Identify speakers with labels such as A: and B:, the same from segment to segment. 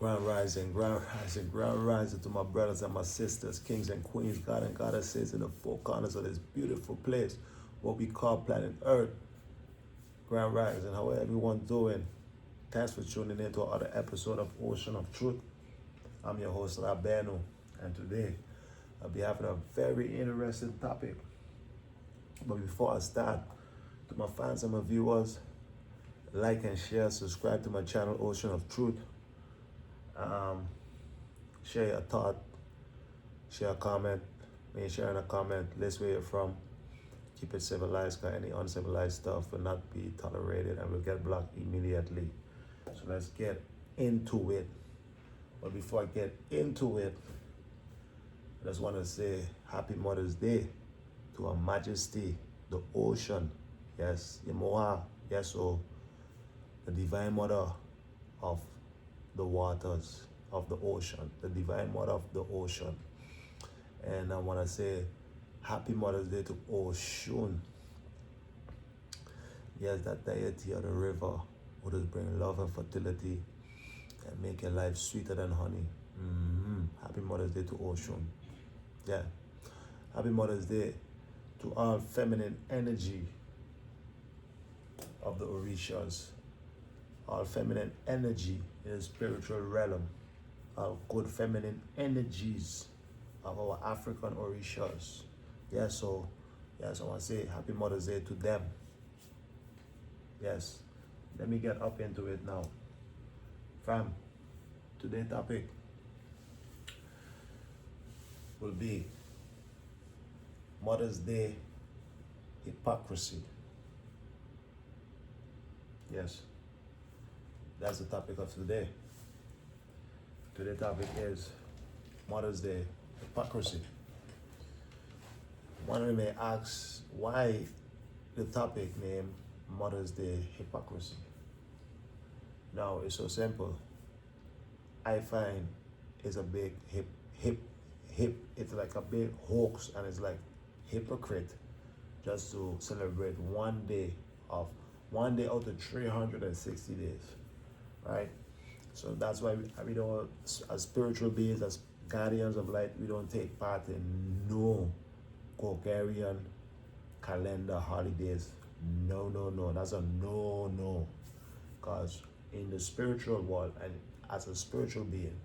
A: Grand rising to my brothers and my sisters, kings and queens, God and goddesses in the four corners of this beautiful place, what we call planet Earth. Grand rising, how everyone doing? Thanks for tuning in to another episode of Ocean of Truth. I'm your host, Rabeno, and today I'll be having a very interesting topic. But before I start, to my fans and my viewers, like and share, subscribe to my channel, Ocean of Truth. Share your thought, share a comment. When you're sharing a comment, list where you're from. Keep it civilized, because any uncivilized stuff will not be tolerated and will get blocked immediately. So let's get into it. But before I get into it, I just want to say Happy Mother's Day to Her Majesty, the ocean. Yes, Yemoha, yes, oh, the Divine Mother of the waters of the ocean, the Divine Mother of the ocean. And I want to say Happy Mother's Day to Ocean. Yes, that deity of the river who does bring love and fertility and make your life sweeter than honey. Happy Mother's Day to Ocean. Yeah. Happy Mother's Day to all feminine energy of the Orishas. All feminine energy in the spiritual realm. All good feminine energies of our African Orishas. Yes, so I want to say Happy Mother's Day to them. Yes, let me get up into it now. Fam, today's topic will be Mother's Day hypocrisy. Yes, that's the topic of today. Today's topic is Mother's Day hypocrisy. One may ask why the topic named Mother's Day hypocrisy. Now it's so simple. I find it's a big it's like a big hoax, and it's like hypocrite just to celebrate one day out of 360 days, right? So that's why we don't, as spiritual beings, as guardians of light, we don't take part in no Gregorian calendar holidays. No. That's a no. Because in the spiritual world, and as a spiritual being,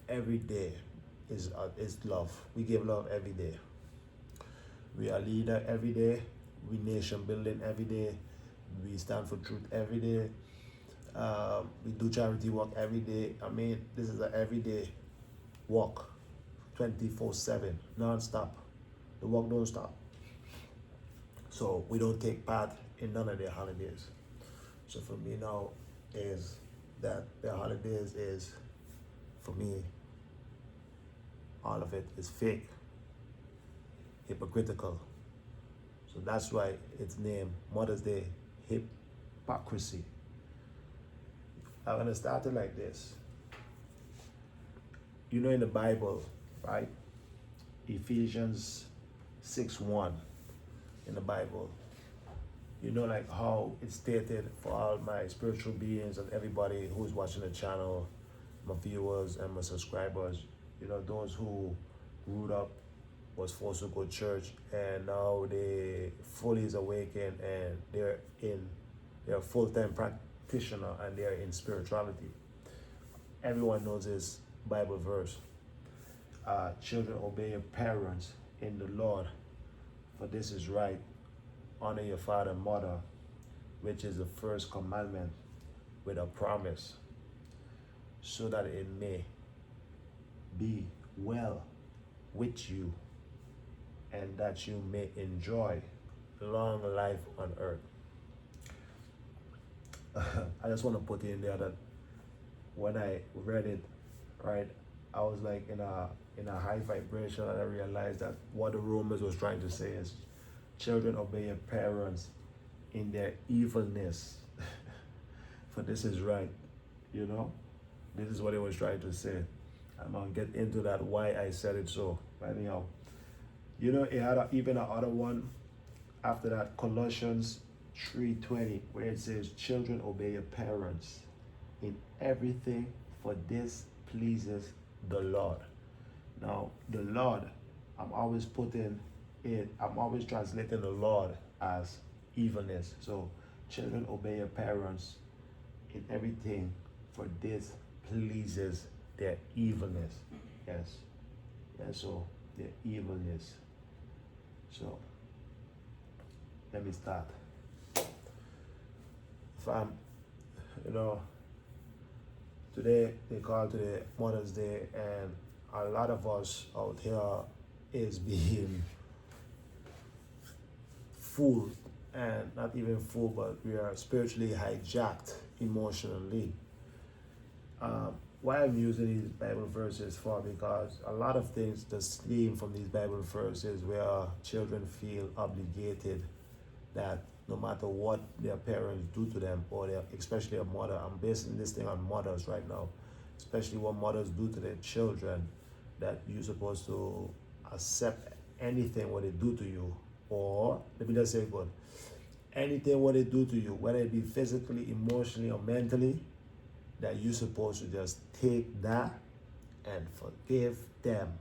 A: every day is love. We give love every day. We are leader every day. We nation building every day. We stand for truth every day. We do charity work every day. I mean, this is an everyday work, 24/7, non-stop. The work don't stop. So we don't take part in none of their holidays. So for me now is that their holidays is, for me, all of it is fake, hypocritical. So that's why it's named Mother's Day Hypocrisy. I'm gonna start it like this. You know, in the Bible, right? Ephesians 6:1 in the Bible. You know, like how it's stated for all my spiritual beings and everybody who's watching the channel, my viewers and my subscribers, you know, those who grew up, was forced to go to church, and now they fully is awakened and they're a full-time practitioner and they're in spirituality. Everyone knows this Bible verse. Children, obey your parents in the Lord, for this is right. Honor your father and mother, which is the first commandment with a promise, so that it may be well with you and that you may enjoy long life on earth. I just want to put in there that when I read it, right, I was like in a high vibration, and I realized that what the Romans was trying to say is, children, obey your parents in their evilness, for this is right. You know, this is what it was trying to say. I'm gonna get into that why I said it so. But anyhow, you know, it had even another one after that, Colossians 3:20, where it says, children, obey your parents in everything, for this pleases the Lord. Now, the Lord, I'm always translating the Lord as evilness. So, children, obey your parents in everything, for this pleases their evilness. Yes. Yes, so their evilness. So, let me start. Fam, today they call today Mother's Day, and a lot of us out here is being fooled, and not even fooled, but we are spiritually hijacked emotionally. Why I'm using these Bible verses for, because a lot of things just stem from these Bible verses where children feel obligated that no matter what their parents do to them, or especially a mother, I'm basing this thing on mothers right now, especially what mothers do to their children, that you're supposed to accept anything what they do to you, or let me just say good, anything what they do to you, whether it be physically, emotionally, or mentally, that you're supposed to just take that and forgive them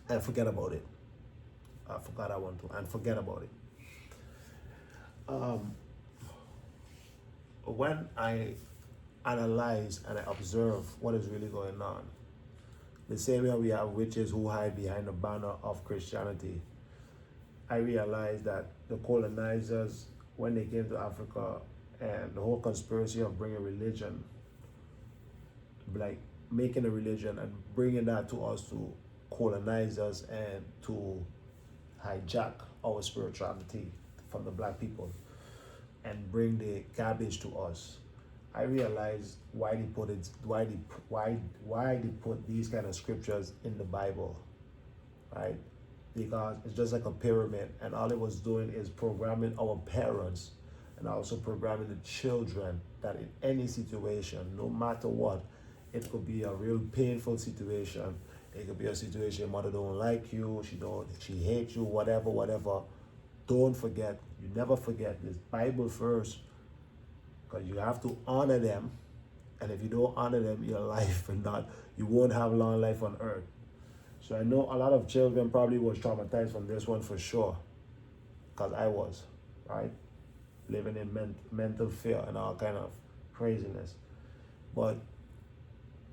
A: and forget about it. I forgot I want to, and forget about it. When I analyze and I observe what is really going on, the same way we have witches who hide behind the banner of Christianity, I realized that the colonizers, when they came to Africa, and the whole conspiracy of bringing religion, like making a religion and bringing that to us to colonize us and to hijack our spirituality from the black people and bring the garbage to us. I realized why they put these kind of scriptures in the Bible, right? Because it's just like a pyramid, and all it was doing is programming our parents and also programming the children that in any situation, no matter what, it could be a real painful situation. It could be a situation mother don't like you, she hates you, whatever. Don't forget, you never forget this Bible verse, because you have to honor them. And if you don't honor them, your life you won't have long life on earth. So I know a lot of children probably was traumatized from this one for sure, because I was, right? Living in mental fear and all kind of craziness. But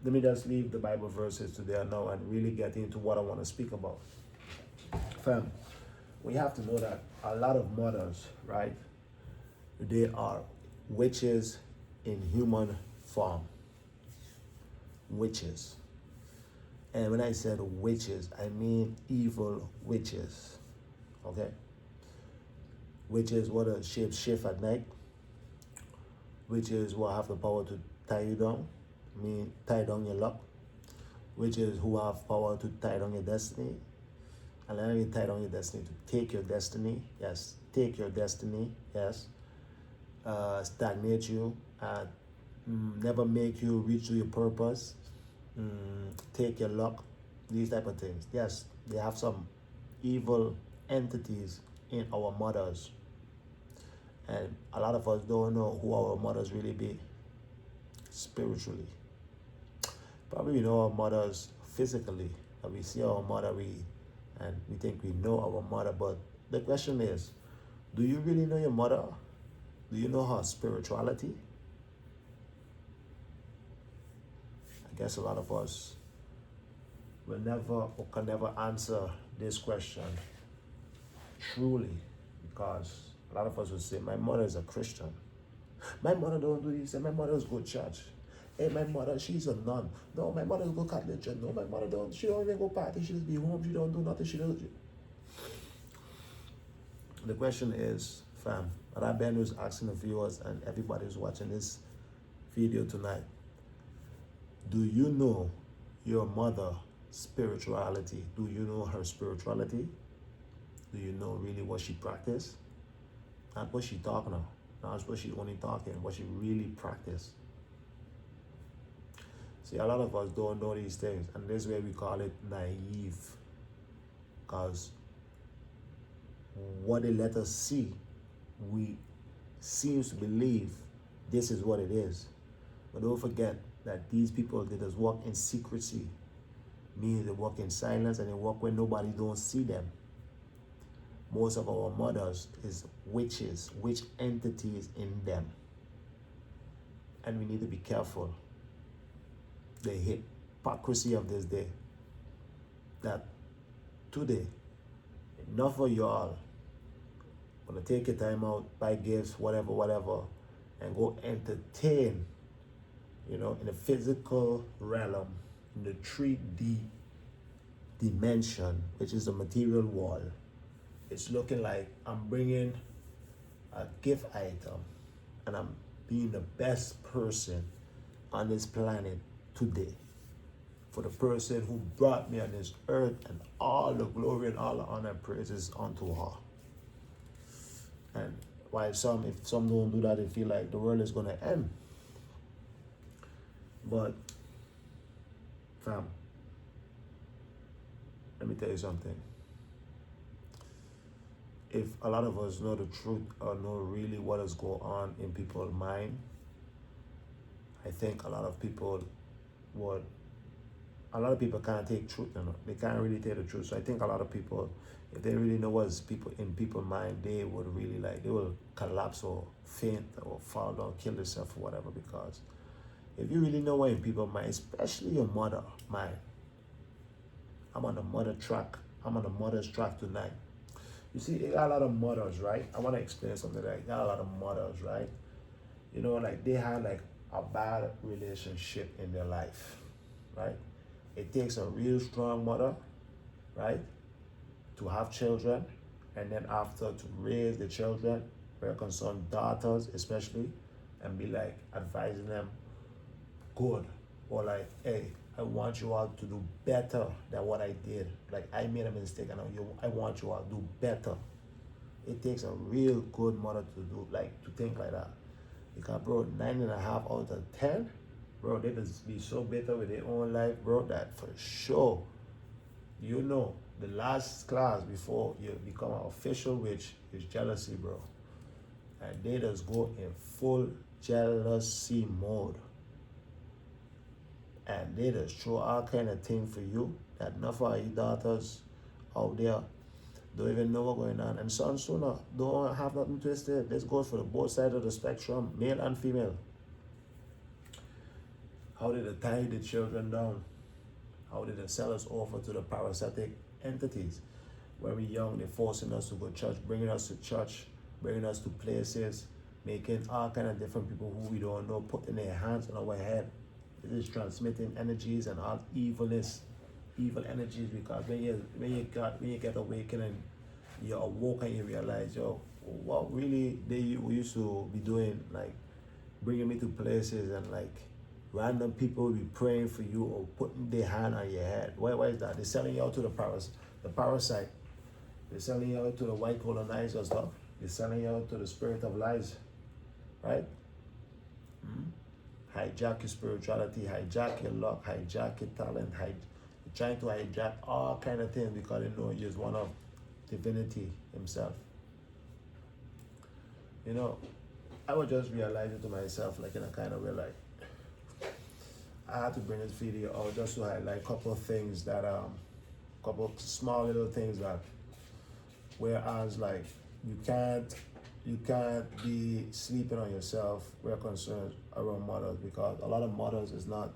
A: let me just leave the Bible verses to there now and really get into what I want to speak about. Fam, we have to know that a lot of mothers, right, they are witches in human form. Witches. And when I said witches, I mean evil witches. Okay? Witches what a shape shift at night. Witches who have the power to tie you down, tie down your luck. Witches who have power to tie down your destiny. And let me tie down your destiny, to take your destiny. Yes, take your destiny. Yes. Stagnate you and never make you reach to your purpose. Take your luck. These type of things. Yes, they have some evil entities in our mothers. And a lot of us don't know who our mothers really be spiritually. Probably we know our mothers physically, and we see our mother, and we think we know our mother, but the question is, do you really know your mother? Do you know her spirituality? I guess a lot of us will never or can never answer this question truly, because a lot of us will say, my mother is a Christian. My mother don't do this, and my mother's go to church. Hey, my mother, she's a nun. No, my mother go Catholic church. No, my mother she don't even go party. She just be home. She don't do nothing. She don't. The question is, fam, Rabbi is asking the viewers and everybody who's watching this video tonight, do you know your mother's spirituality? Do you know her spirituality? Do you know really what she practiced? Not what she talking about. Not what she only talking, what she really practiced. See, a lot of us don't know these things, and this way we call it naive. Because what they let us see, we seems to believe this is what it is. But don't forget that these people, they just walk in secrecy, meaning they walk in silence and they walk where nobody don't see them. Most of our mothers is witches, witch entities in them. And we need to be careful. The hypocrisy of this day. That today, enough of y'all gonna take your time out, buy gifts, whatever, and go entertain, in the physical realm, in the 3D dimension, which is the material world. It's looking like I'm bringing a gift item and I'm being the best person on this planet today for the person who brought me on this earth, and all the glory and all the honor and praises unto her. And while if some don't do that, they feel like the world is gonna end. But fam, let me tell you something. If a lot of us know the truth or know really what is going on in people's mind, I think a lot of people can't take truth, they can't really take the truth. So I think a lot of people, if they really know what's in people's mind, they would really they will collapse or faint or fall down, kill themselves or whatever. Because if you really know what in people's mind, especially your mother mind, I'm on the mother's track tonight. You see, you got a lot of mothers, right? I want to explain something like got a lot of mothers, right? They had a bad relationship in their life, right? It takes a real strong mother, right, to have children, and then after to raise the children, very concerned daughters especially, and be advising them good, or hey, I want you all to do better than what I did. I made a mistake and I want you all to do better. It takes a real good mother to do to think like that. Because bro, 9.5 out of 10, bro, they just be so bitter with their own life, bro, that for sure, the last class before you become an official witch is jealousy, bro. And they just go in full jealousy mode. And they just throw all kind of thing for you that enough of you daughters out there don't even know what's going on. And sons sooner don't have nothing twisted. This goes for both sides of the spectrum, male and female. How did they tie the children down? How did they sell us over to the parasitic entities? When we're young, they're forcing us to go to church, bringing us to church, bringing us to places, making all kind of different people who we don't know, putting their hands on our head. It is transmitting energies and all evil energies. Because when you get awakened, you're awoke and you realize, what really we used to be doing, bringing me to places and random people will be praying for you or putting their hand on your head. Why is that? They're selling you out to the parasite. They're selling you out to the white colonizer stuff. They're selling you out to the spirit of lies, right? Hijack your spirituality, hijack your luck, hijack your talent, trying to hijack all kind of things because they know you're one of divinity himself. I was just realizing to myself, in a kind of way, I had to bring this video out just to highlight a couple of things that, couple of small little things that, whereas you can't be sleeping on yourself. We're concerned around mothers because a lot of mothers is not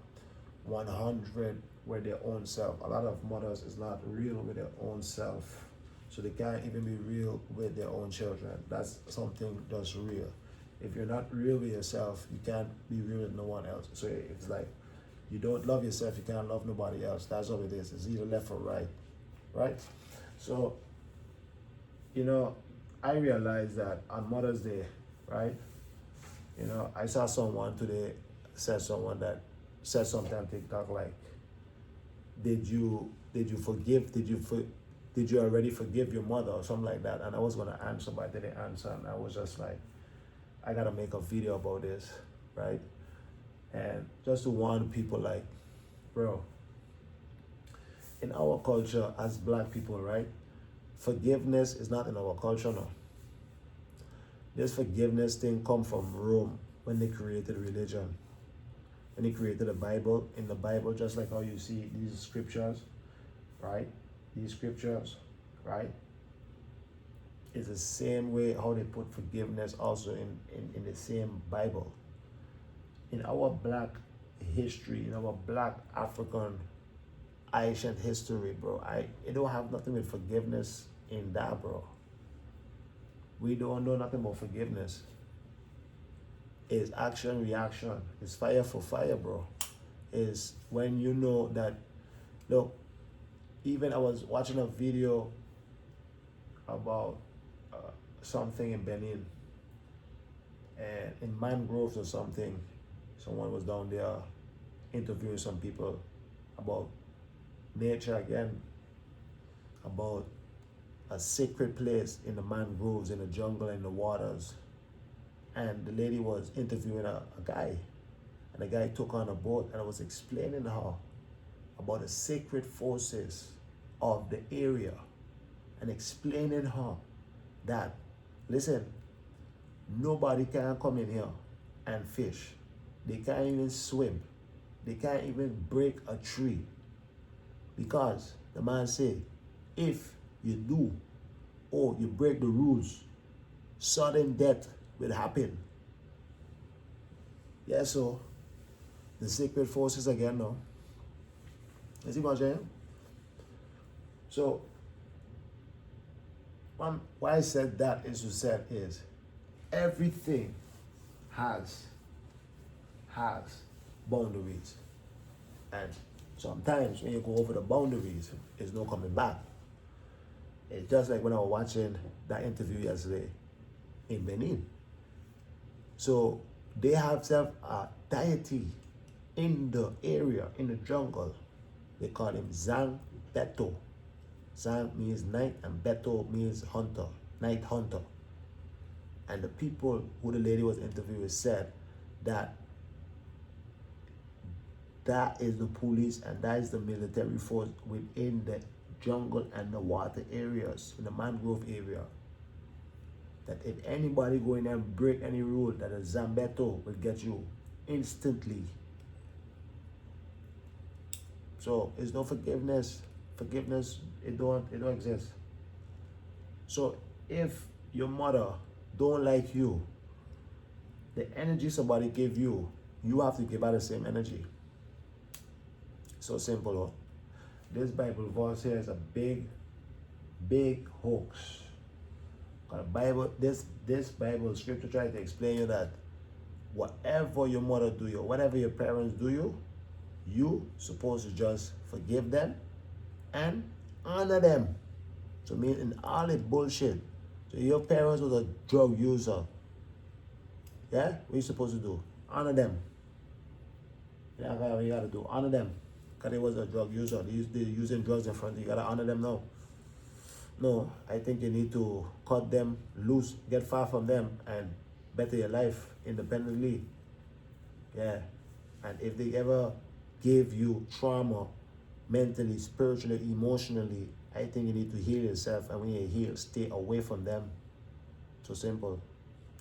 A: 100 with their own self. A lot of mothers is not real with their own self. So they can't even be real with their own children. That's something that's real. If you're not real with yourself, you can't be real with no one else. So it's you don't love yourself, you can't love nobody else. That's what it is. It's either left or right, right? So, I realized that on Mother's Day, right? I saw someone today said something on TikTok did you already forgive your mother or something like that? And I was gonna answer, but I didn't answer, and I was just I gotta make a video about this, right? And just to warn people, bro, in our culture as black people, right? Forgiveness is not in our culture, no. This forgiveness thing come from Rome when they created religion. when he created the Bible, in the Bible, just like how you see these scriptures, right? These scriptures, right? It's the same way how they put forgiveness also in the same Bible. In our black history, in our black African Asian history, bro, it don't have nothing with forgiveness in that, bro. We don't know nothing about forgiveness. It's action, reaction. It's fire for fire, bro. Is when you know that, look, even I was watching a video about something in Benin, and in mangroves or something, someone was down there interviewing some people about nature again, about a sacred place in the mangroves, in the jungle, in the waters. And the lady was interviewing a guy, and the guy took on a boat and was explaining her about the sacred forces of the area, and explaining her that, listen, nobody can come in here and fish. They can't even swim. They can't even break a tree. Because the man said, if you do, or you break the rules, sudden death will happen. Yeah, so the sacred forces again now. You see what I'm saying? So why I said that is to say is everything has boundaries. And sometimes when you go over the boundaries, there's no coming back. It's just like when I was watching that interview yesterday in Benin. So they have a deity in the area, in the jungle. They call him Zang Beto. Zang means night and Beto means hunter, night hunter. And the people who the lady was interviewing said that is the police and that is the military force within the jungle and the water areas, in the mangrove area. That if anybody go in there and break any rule, that a Zambeto will get you instantly. So it's no forgiveness. Forgiveness, it don't exist. So if your mother don't like you, the energy somebody gave you, you have to give her the same energy. So simple, huh? This Bible verse here is a big hoax. The Bible, this Bible scripture tries to explain you that whatever your mother do you, whatever your parents do you supposed to just forgive them and honor them. So mean in all the bullshit. So your parents was a drug user. Yeah? What you supposed to do? Honor them. Yeah, what you gotta do. Honor them. Because they was a drug user. They're using drugs in front of you. You gotta honor them now. No, I think you need to cut them loose, get far from them, and better your life independently. Yeah. And if they ever gave you trauma, mentally, spiritually, emotionally, I think you need to heal yourself. And when you heal, stay away from them. So simple.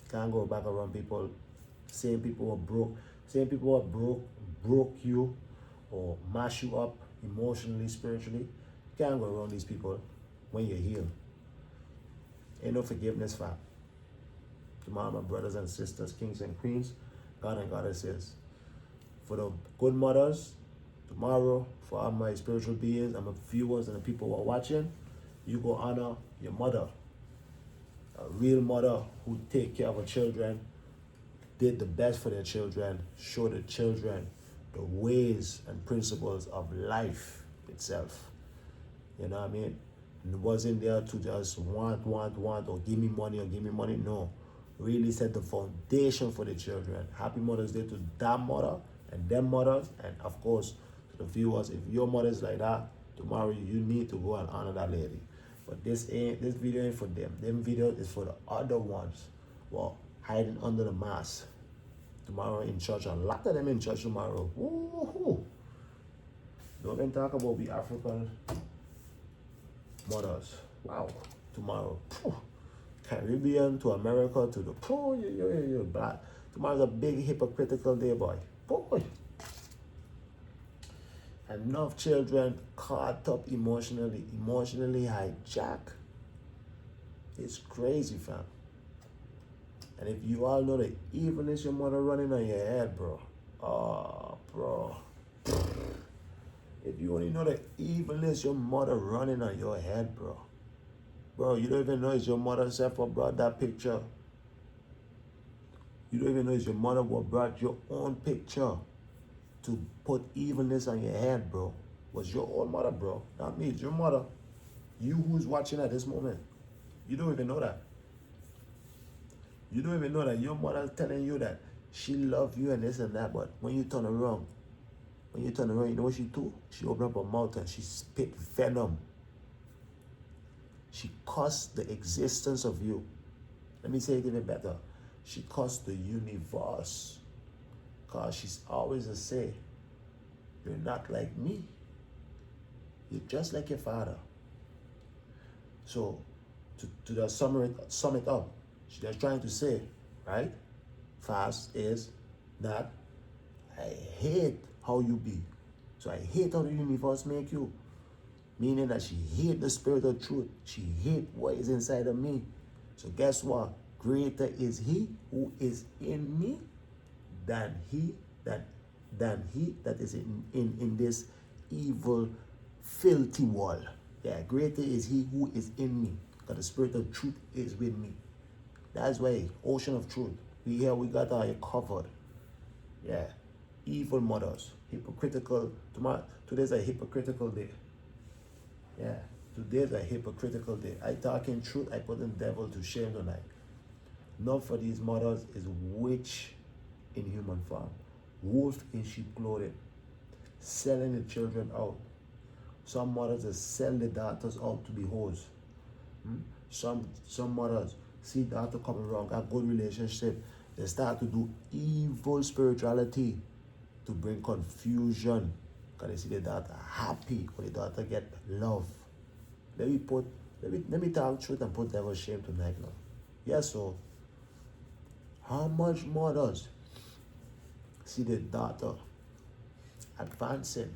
A: Can't go back around people. Same people who are broke. Same people who are broke you or mash you up emotionally, spiritually. Can't go around these people when you heal. Ain't no forgiveness, fam. Tomorrow, my brothers and sisters, kings and queens, God and goddesses. For the good mothers, tomorrow, for all my spiritual beings and my viewers and the people who are watching, you go honor your mother. A real mother who take care of her children, did the best for their children, show the children the ways and principles of life itself. You know what I mean? And it wasn't there to just want, or give me money. No. Really set the foundation for the children. Happy Mother's Day to that mother and them mothers, and of course to the viewers. If your mother's like that, tomorrow you need to go and honor that lady. But this video ain't for them. Them video is for the other ones who are hiding under the mask. Tomorrow in church, a lot of them in church tomorrow. Woo-hoo. Don't even talk about the African mothers. Wow. Tomorrow. Caribbean to America to the black. Tomorrow's a big hypocritical day, boy. Boy. Enough children caught up emotionally hijacked. It's crazy, fam. And if you all know the evilness your mother running on your head, bro. Oh, bro. If you only know the evilness your mother running on your head, bro. Bro, you don't even know it's your mother self who brought that picture. You don't even know it's your mother who brought your own picture to put evilness on your head, bro. Was your own mother, bro. Not me, it's your mother. You who's watching at this moment. You don't even know that. You don't even know that your mother's telling you that she loves you and this and that, but when you turn around, you know what she do? She opened up her mouth and she spit venom. She cursed the existence of you. Let me say it even better. She cursed the universe. Because she's always a say, you're not like me. You're just like your father. So, to sum it up, she's trying to say, right? Fast is that I hate how you be. So I hate how the universe make you. Meaning that she hate the spirit of truth. She hate what is inside of me. So guess what? Greater is he who is in me than he that is in this evil, filthy wall. Yeah, greater is he who is in me, because the spirit of truth is with me. That's why, ocean of truth. We got our covered. Yeah. Evil mothers. Hypocritical. Today's a hypocritical day. Yeah. Today's a hypocritical day. I talk in truth, I put the devil to shame tonight. None for these mothers is witch in human form. Wolf in sheep clothing. Selling the children out. Some mothers will sell the daughters out to be hoes. Some mothers see daughter coming wrong, got good relationship. They start to do evil spirituality to bring confusion. Because they see the daughter happy or the daughter get love. Let me talk truth and put devil shame tonight now. Yes, so how much mothers see the daughter advancing,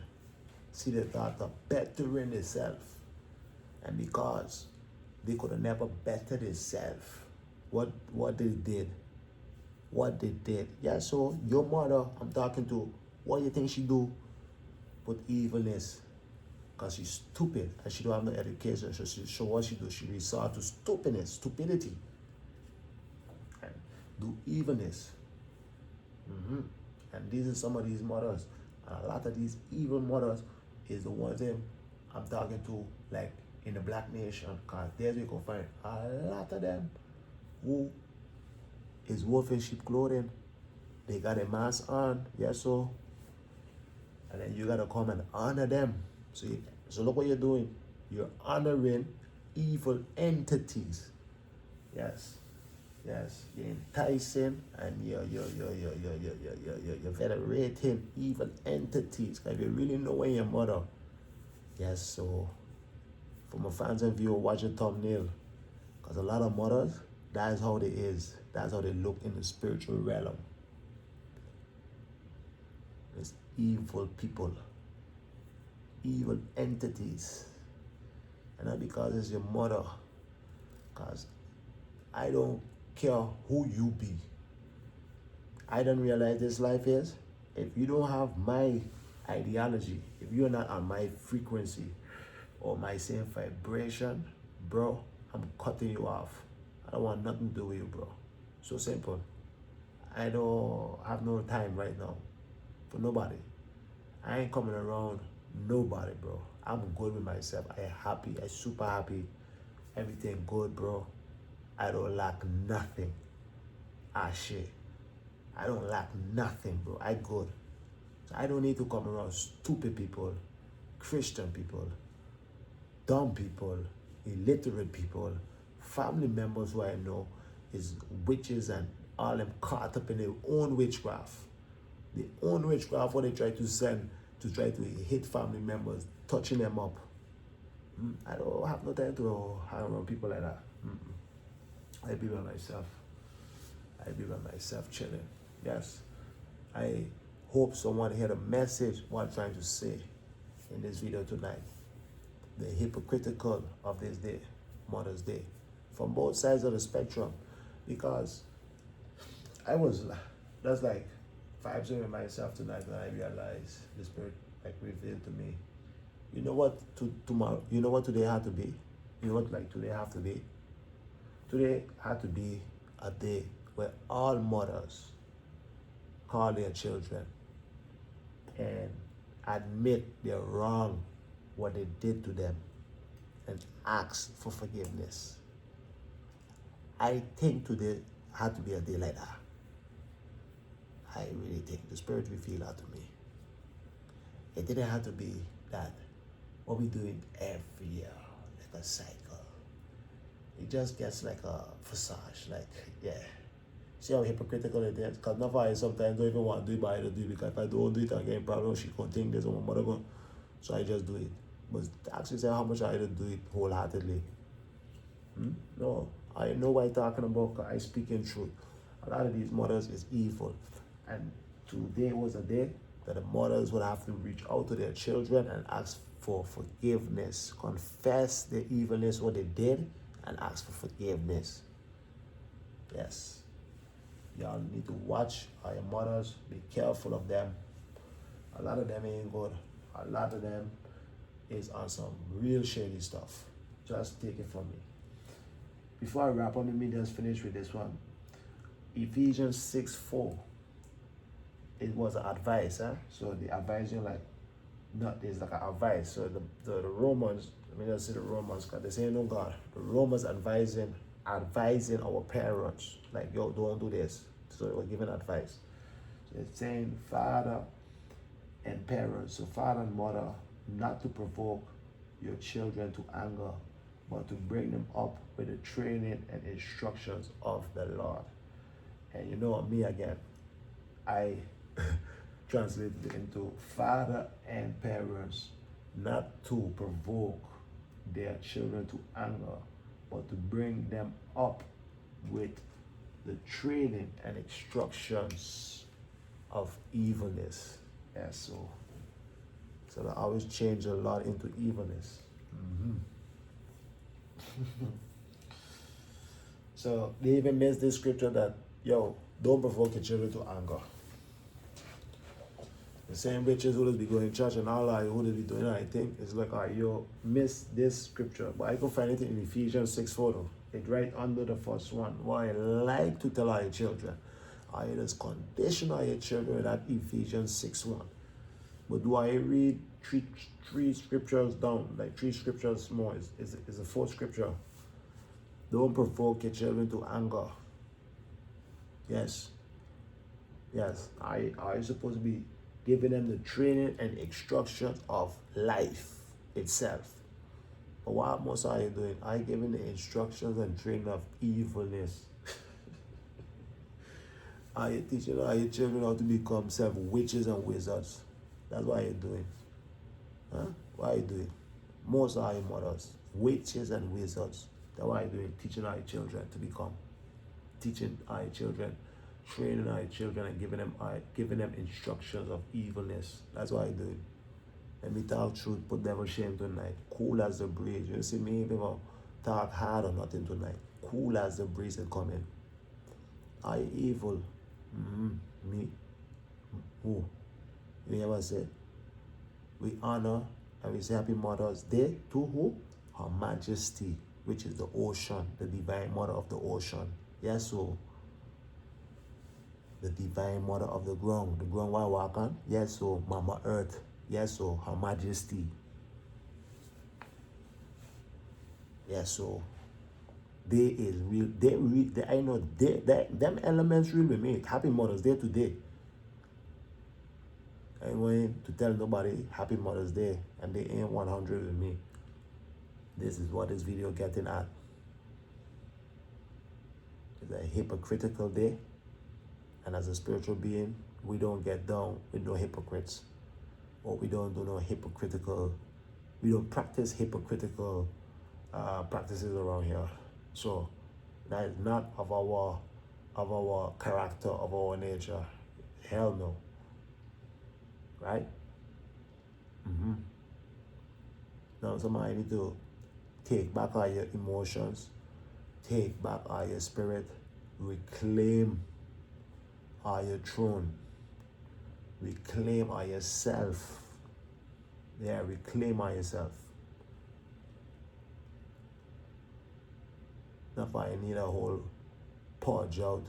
A: see the daughter bettering herself, and because they could have never bettered themselves, what they did. Yeah, so your mother, I'm talking to, what you think she do? Put evilness, because she's stupid and she don't have no education. So what she do? She resort to stupidity, and do evilness. And these are some of these mothers. And a lot of these evil mothers is the ones I'm talking to, like in the black nation, because there's where you can find a lot of them who is wolf in sheep clothing. They got a mask on, yes, so. And then you gotta come and honor them. So look what you're doing. You're honoring evil entities. Yes. You're enticing and you're venerating evil entities. Because you really know when your mother. Yes, so for my fans and viewers, watch your thumbnail. Because a lot of mothers, that's how they is. That's how they look in the spiritual realm. It's evil people, evil entities. And not because it's your mother. Because I don't care who you be. I don't realize this life is, if you don't have my ideology, if you're not on my frequency or my same vibration, bro, I'm cutting you off. I don't want nothing to do with you, bro. So simple. I don't have no time right now for nobody. I ain't coming around nobody, bro. I'm good with myself. I happy. I super happy. Everything good, bro. I don't lack nothing. Shit. I don't lack nothing, bro. I good. So I don't need to come around stupid people, Christian people, dumb people, illiterate people, family members who I know is witches and all them caught up in their own witchcraft. Their own witchcraft, what they try to send to try to hit family members, touching them up. I don't have no time to hang around people like that. I be by myself. Chilling. Yes. I hope someone heard a message what I'm trying to say. in this video tonight. The hypocritical of this day, Mother's Day, from both sides of the spectrum, because that's like 5-0 in myself tonight when I realized the Spirit like revealed to me. You know what tomorrow? You know what today had to be? You know what like today have to be? Today had to be a day where all mothers call their children and admit they're wrong, what they did to them, and ask for forgiveness. I think today had to be a day like that. I really think the Spirit revealed that to me. It didn't have to be that what we doing every year, like a cycle. It just gets like a facade, like, yeah. See how hypocritical it is? Because now I sometimes don't even want to do it, but I don't do it, because if I don't do it, I get a problem. She can think this or whatever. So I just do it. But actually say how much I don't do it wholeheartedly. No, I know what I'm talking about, because I speak in truth. A lot of these mothers is evil. And today was a day that the mothers would have to reach out to their children and ask for forgiveness, confess the evilness, what they did, and ask for forgiveness. Yes. Y'all need to watch your mothers, be careful of them. A lot of them ain't good. A lot of them is on some real shady stuff. Just take it from me. Before I wrap up, let me just finish with this one. Ephesians 6:4. It was an advice, huh? So the advising is like an advice. So the Romans, let me just say the Romans, because they say no God. The Romans advising our parents, like, yo, don't do this. So they were giving advice. So it's saying father and parents, so father and mother, not to provoke your children to anger, but to bring them up with the training and instructions of the Lord. And you know me again, I translated it into father and parents not to provoke their children to anger, but to bring them up with the training and instructions of evilness. Yeah, so they always change a lot into evilness. So they even missed this scripture that, yo, don't provoke your children to anger. The same witches who will be going to church and all that, who will be doing anything, it's like, yo, miss this scripture. But I can find it in Ephesians 6:4 though. It's right under the first one. What I like to tell our children, I just condition our children with that Ephesians 6:1. But do I read three scriptures down, like 3 scriptures more? Is the 4th scripture. Don't provoke your children to anger. Yes. I supposed to be giving them the training and instructions of life itself. But what most are you doing? I giving the instructions and training of evilness. Are you teaching our children how to become witches and wizards? That's what you're doing. Huh? What are you doing? Most are your mothers, witches and wizards. That's what you're doing, teaching our children to become. Teaching our children, training our children, and giving them instructions of evilness. That's what I do. Let me talk truth, put devil shame tonight. Cool as the breeze. You see me even talk hard or nothing tonight. Cool as the breeze is coming. I evil. Me. Who? You ever say? We honor and we say Happy Mother's Day to who? Her Majesty, which is the ocean, the divine mother of the ocean. Yes, so the divine mother of the ground where I walk on. Yes, so Mama Earth. Yes, so Her Majesty. Yes, so they is real. I know them elements real with me. Happy Mother's Day today. I ain't going to tell nobody Happy Mother's Day and they ain't 100 with me. This is what this video getting at. It's a hypocritical day. And as a spiritual being, we don't get down with no hypocrites. Or we don't do no hypocritical, we don't practice hypocritical practices around here. So that is not of our character, of our nature. Hell no. Right? Now somebody need to take back all your emotions, take back all your spirit, reclaim all your throne, reclaim all yourself. Yeah, reclaim all yourself. That's why I need a whole purge out,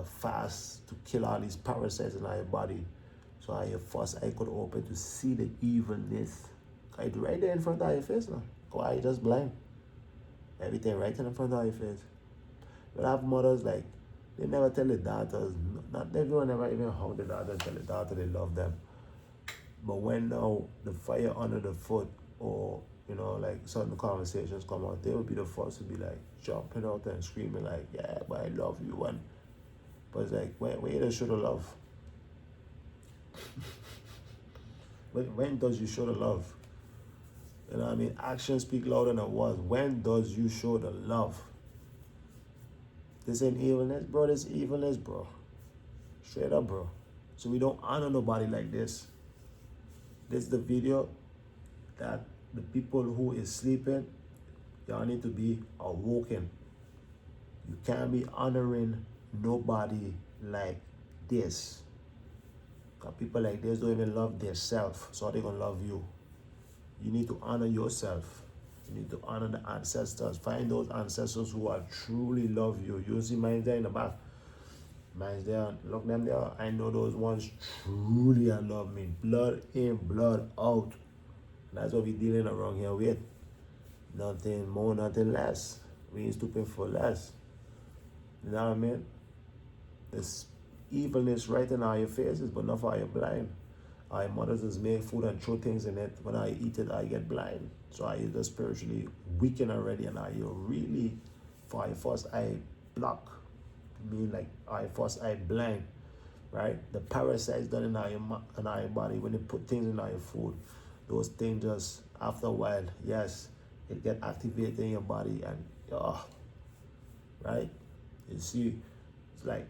A: fast to kill all these parasites in our body. So your first eye could open to see the evilness. It's right there in front of your face now. Why you just blind? Everything right in front of your face. But I have mothers like, they never tell the daughters, not everyone ever even how the daughter tell the daughter they love them. But when now the fire under the foot, or like certain conversations come out, they will be the first to be like jumping out and screaming like, yeah, but I love you. But it's like, where you show the love? when does you show the love? You know what I mean? Actions speak louder than words. When does you show the love? This ain't evilness, bro. This evilness, bro. Straight up, bro. So we don't honor nobody like this. This is the video that the people who is sleeping, y'all need to be awoken. You can't be honoring nobody like this. Because people like this don't even love themselves, so how they gonna love you? You need to honor yourself. You need to honor the ancestors. Find those ancestors who are truly love you. You see mine there in the back. Mine's there. Look them there. I know those ones truly love me. Blood in, blood out. That's what we dealing around here with. Nothing more, nothing less. We ain't stooping for less. You know what I mean? This evilness right in all your faces, but not for you blind. Our mothers just make food and throw things in it. When I eat it, I get blind. So I just spiritually weakened already, and I really, for your first eye block, mean like our first eye blind, right? The parasites done in our body, when they put things in our food, those things just, after a while, yes, it get activated in your body, and right? You see, it's like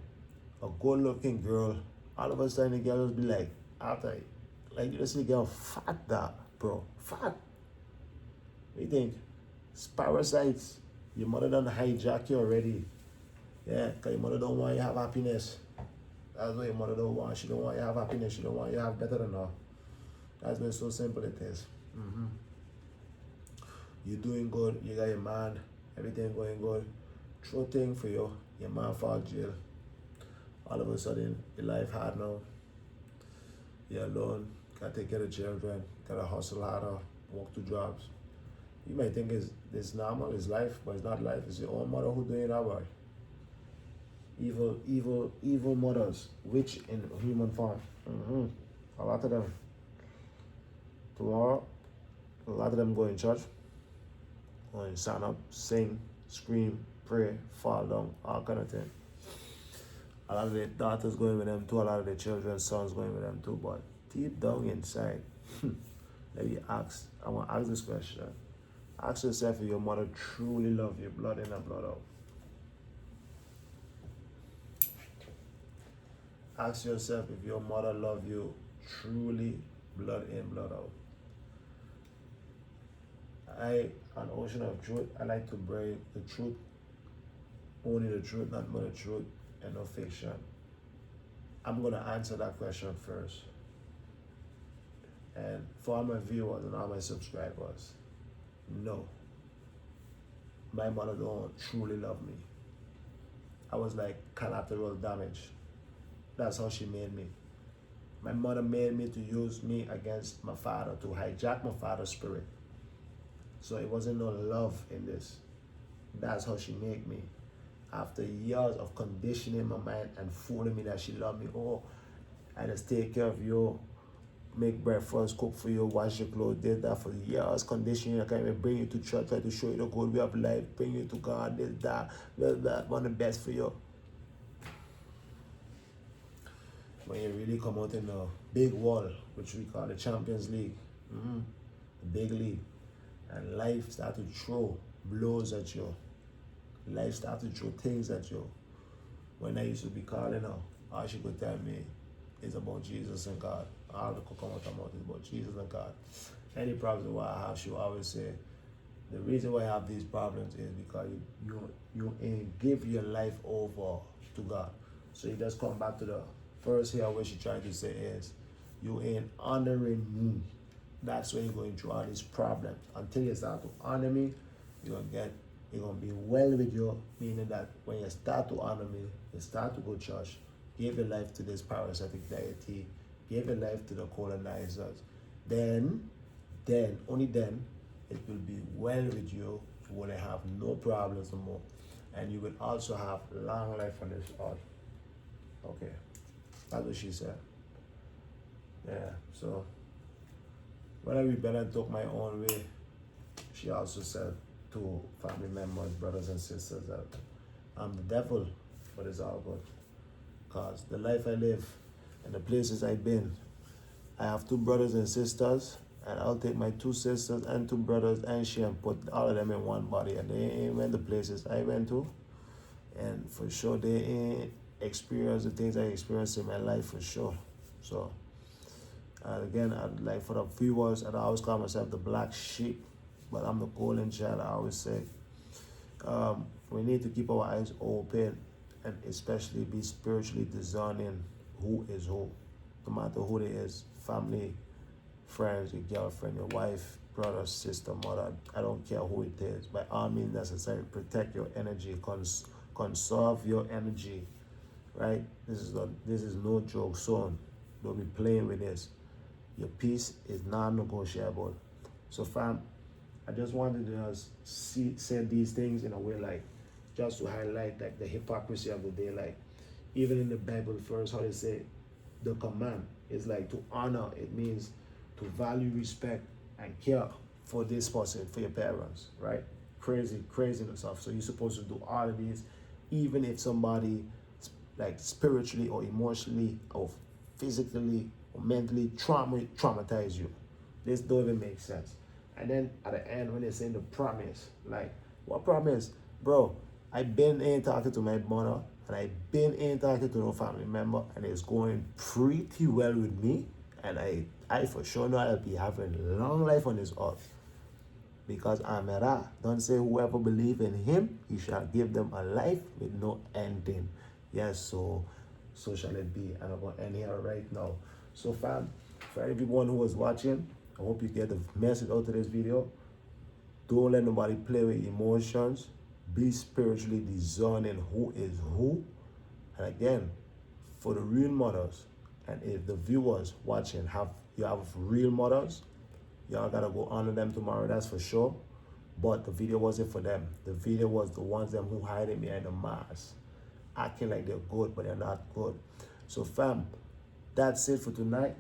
A: a good-looking girl, all of a sudden the girl just be like, after, like you just see the girl fat that, bro, fat. What do you think? It's parasites. Your mother done hijack you already. Yeah, because your mother don't want you to have happiness. That's what your mother don't want. She don't want you to have happiness. She don't want you to have better than her. That's why so simple it is. You're doing good. You got your man. Everything going good. True thing for you. Your man fall jail. All of a sudden, your life hard now. You're alone. Gotta take care of children. Gotta hustle harder. Work 2 jobs. You might think it's normal. It's life, but it's not life. It's your own mother who doing that, boy. Evil mothers, witch in human form. A lot of them. Tomorrow, a lot of them go in church, going stand up, sing, scream, pray, fall down, all kind of thing. A lot of their daughters going with them too, a lot of their children's sons going with them too, but deep down inside, let me ask, I want to ask this question. Ask yourself if your mother truly loves you, blood in and blood out. Ask yourself if your mother loves you truly, blood in, blood out. An ocean of truth, I like to bring the truth, only the truth, not more the truth, and no fiction. I'm going to answer that question first. And for all my viewers and all my subscribers, no. My mother don't truly love me. I was like collateral damage. That's how she made me. My mother made me to use me against my father, to hijack my father's spirit. So it wasn't no love in this. That's how she made me. After years of conditioning my mind and fooling me that she loved me, I just take care of you, make breakfast, cook for you, wash your clothes, did that for years, conditioning. I can't even bring you to church, try to show you the good way of life, bring you to God, this, that, want the best for you. When you really come out in the big wall, which we call the Champions League, the big league, and life start to throw blows at you. Life start to throw things at you. When I used to be calling her, all she could tell me is about Jesus and God. All that could come out of her mouth is about Jesus and God. any problems that I have, she will always say, the reason why I have these problems is because you ain't give your life over to God. So you just come back to the first here where she trying to say is, you ain't honoring me. That's when you're going through all these problems. Until you start to honor me, you're gonna be well with you, meaning that when you start to honor me, you start to go to church, give your life to this parasitic deity, give your life to the colonizers, then, only then, it will be well with you. You will have no problems no more. And you will also have long life on this earth. Okay, that's what she said. Yeah, so whether we better took my own way, she also said to family members, brothers and sisters, that I'm the devil, but it's all good. Because the life I live and the places I've been, I have 2 brothers and sisters, and I'll take my 2 sisters and 2 brothers and she and put all of them in one body, and they ain't went the places I went to, and for sure they ain't experienced the things I experienced in my life, for sure. So again, I'd like for the viewers, and I always call myself the black sheep, but I'm the golden child. I always say we need to keep our eyes open and especially be spiritually discerning who is who, no matter who it is, family, friends, your girlfriend, your wife, brother, sister, mother. I don't care who it is. By all means necessary, protect your energy, conserve your energy, right? This is no joke, son. Don't be playing with this. Your peace is non-negotiable. So fam, I just wanted to say these things in a way, like, just to highlight like the hypocrisy of the day. Like, even in the Bible first, how they say the command is like to honor. It means to value, respect, and care for this person, for your parents, right? Craziness stuff. So you're supposed to do all of these, even if somebody like spiritually or emotionally or physically or mentally traumatize you. This don't even make sense. And then at the end, when they're saying the promise, like, what promise? Bro, I've been in talking to my mother, and I've been in talking to no family member, and it's going pretty well with me. And I for sure know I'll be having long life on this earth. Because Amira don't say whoever believe in him, he shall give them a life with no ending. Yes, so shall it be. And I'm going to end here right now. So fam, for everyone who was watching, I hope you get the message out of this video. Don't let nobody play with emotions. Be spiritually discerning who is who. And again, for the real mothers, and if the viewers watching have real mothers, y'all gotta go honor them tomorrow, that's for sure. But the video wasn't for them. The video was the ones them who hiding behind the mask, acting like they're good, but they're not good. So fam, that's it for tonight.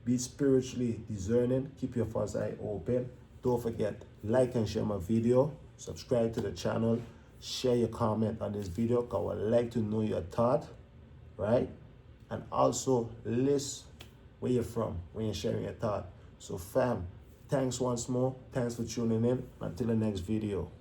A: Be spiritually discerning. Keep your first eye open. Don't forget, like and share my video. Subscribe to the channel. Share your comment on this video, because I would like to know your thought, right? And also list where you're from when you're sharing your thought. So fam, thanks once more. Thanks for tuning in. Until the next video.